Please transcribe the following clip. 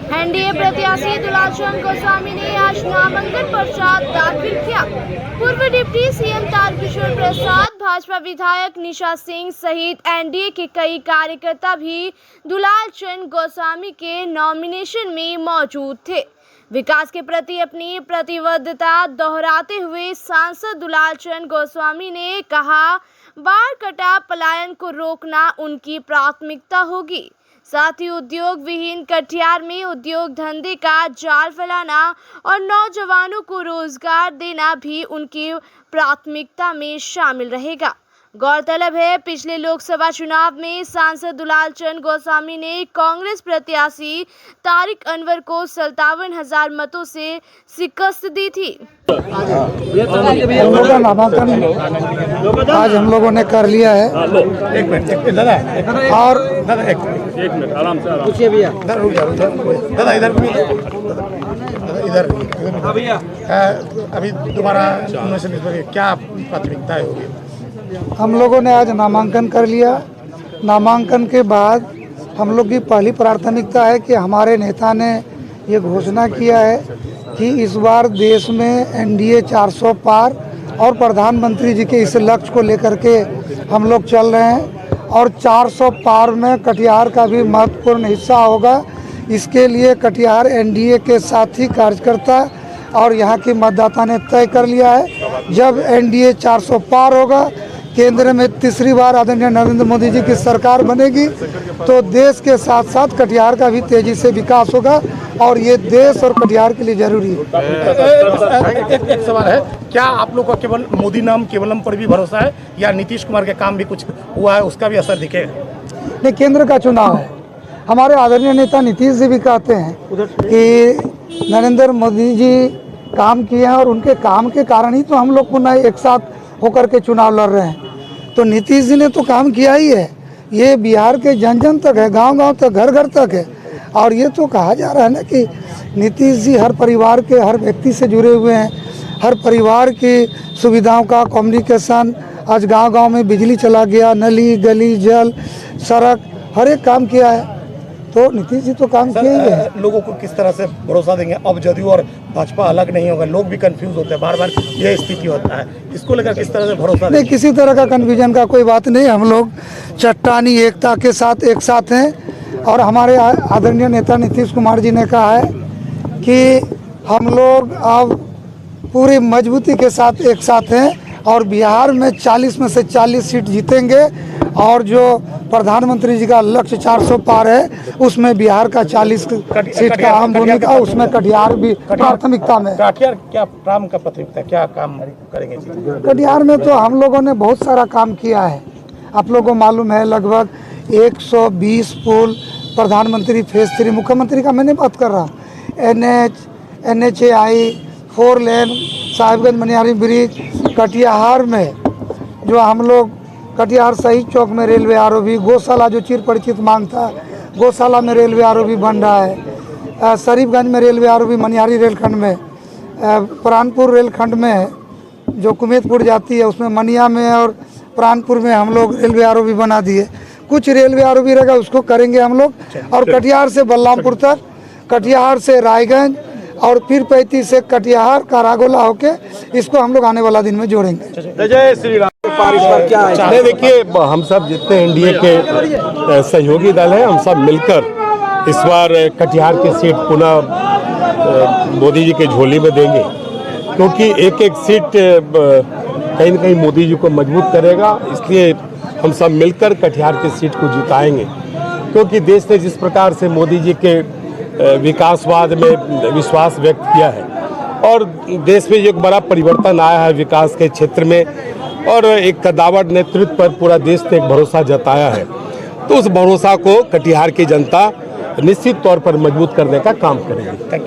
NDA प्रत्याशी दुलालचंद गोस्वामी ने आज नामांकन पर्चा दाखिल किया। पूर्व डिप्टी सीएम तारकिशोर प्रसाद, भाजपा विधायक निशा सिंह सहित एनडीए के कई कार्यकर्ता भी दुलालचंद गोस्वामी के नॉमिनेशन में मौजूद थे। विकास के प्रति अपनी प्रतिबद्धता दोहराते हुए सांसद दुलालचंद गोस्वामी ने कहा, बाढ़ कटा पलायन को रोकना उनकी प्राथमिकता होगी। साथ ही उद्योग विहीन कटिहार में उद्योग धंधे का जाल फैलाना और नौजवानों को रोजगार देना भी उनकी प्राथमिकता में शामिल रहेगा। गौरतलब है, पिछले लोकसभा चुनाव में सांसद दुलालचंद गोस्वामी ने कांग्रेस प्रत्याशी तारिक अनवर को 57,000 मतों से शिकस्त दी थी। नामांकन आज हम लोगों ने कर लिया है और आराम से पूछिए भैया। इधर अभी दोबारा क्या प्राथमिकता होगी? हम लोगों ने आज नामांकन कर लिया। नामांकन के बाद हम लोग की पहली प्राथमिकता है कि हमारे नेता ने ये घोषणा किया है कि इस बार देश में एनडीए 400 पार और प्रधानमंत्री जी के इस लक्ष्य को लेकर के हम लोग चल रहे हैं और 400 पार में कटिहार का भी महत्वपूर्ण हिस्सा होगा। इसके लिए कटिहार एनडीए के साथी कार्यकर्ता और यहाँ की मतदाता ने तय कर लिया है, जब एनडीए 400 पार होगा, केंद्र में तीसरी बार आदरणीय नरेंद्र मोदी जी की सरकार बनेगी, तो देश के साथ साथ कटिहार का भी तेजी से विकास होगा और ये देश और कटिहार के लिए जरूरी है। एक सवाल है, क्या आप लोग का केवल मोदी नाम केवलम पर भी भरोसा है या नीतीश कुमार के काम भी कुछ हुआ है, उसका भी असर दिखेगा? नहीं, केंद्र का चुनाव है। हमारे आदरणीय नेता नीतीश जी भी कहते हैं कि नरेंद्र मोदी जी काम किए हैं और उनके काम के कारण ही तो हम लोग पुनः एक साथ होकर के चुनाव लड़ रहे हैं। तो नीतीश जी ने तो काम किया ही है, ये बिहार के जन जन तक है, गांव-गांव तक, घर घर तक है। और ये तो कहा जा रहा है ना कि नीतीश जी हर परिवार के हर व्यक्ति से जुड़े हुए हैं, हर परिवार की सुविधाओं का कम्युनिकेशन, आज गांव-गांव में बिजली चला गया, नली गली जल सड़क हर एक काम किया है, तो नीतीश जी तो काम किए ही है। लोगों को किस तरह से भरोसा देंगे? अब जदयू और भाजपा अलग नहीं होगा, लोग भी कंफ्यूज होते हैं, बार बार ये स्थिति होता है, इसको लेकर किस तरह से भरोसा नहीं, किसी तरह का कन्फ्यूजन का कोई बात नहीं। हम लोग चट्टानी एकता के साथ एक साथ हैं और हमारे आदरणीय नेता नीतीश कुमार जी ने कहा है कि हम लोग अब पूरी मजबूती के साथ एक साथ हैं और बिहार में 40 में से 40 सीट जीतेंगे और जो प्रधानमंत्री जी का लक्ष्य 400 पार है, उसमें बिहार का 40 सीट का अहम भूमिका, उसमें कटिहार भी प्राथमिकता में। कटिहार क्या काम का प्राथमिकता, क्या काम करेंगे? कटिहार में तो हम लोगों ने बहुत सारा काम किया है। आप लोगों को मालूम है, लगभग 120 पुल, प्रधानमंत्री फेज 3, मुख्यमंत्री का मैं नहीं बात कर रहा, NHAI 4 लेन, साहिबगंज मनियारी ब्रिज, कटिहार में जो हम लोग कटिहार शहीद चौक में रेलवे आरओबी, गौशाला जो चिर परिचित मांग था, गौशाला में रेलवे आरओबी बन रहा है, शरीफगंज में रेलवे आरओबी, मनियारी रेलखंड में, प्राणपुर रेलखंड में जो कुमेतपुर जाती है उसमें मनिया में और प्राणपुर में हम लोग रेलवे आरओबी बना दिए। कुछ रेलवे आरओबी रहेगा उसको करेंगे हम लोग, और कटिहार से बलरामपुर तक, कटिहार से रायगंज और फिर 35 से कटिहार कारागोला होके इसको हम लोग आने वाला दिन में जोड़ेंगे। जय श्री राम। नहीं, देखिए, हम सब जितने एनडीए के सहयोगी दल हैं, हम सब मिलकर इस बार कटिहार की सीट पुनः मोदी जी के झोली में देंगे, क्योंकि एक एक सीट कहीं न कहीं मोदी जी को मजबूत करेगा। इसलिए हम सब मिलकर कटिहार की सीट को जिताएंगे, क्योंकि देश ने जिस प्रकार से मोदी जी के विकासवाद में विश्वास व्यक्त किया है और देश में एक बड़ा परिवर्तन आया है विकास के क्षेत्र में, और एक कद्दावर नेतृत्व पर पूरा देश ने एक भरोसा जताया है, तो उस भरोसा को कटिहार की जनता निश्चित तौर पर मजबूत करने का काम करेगी।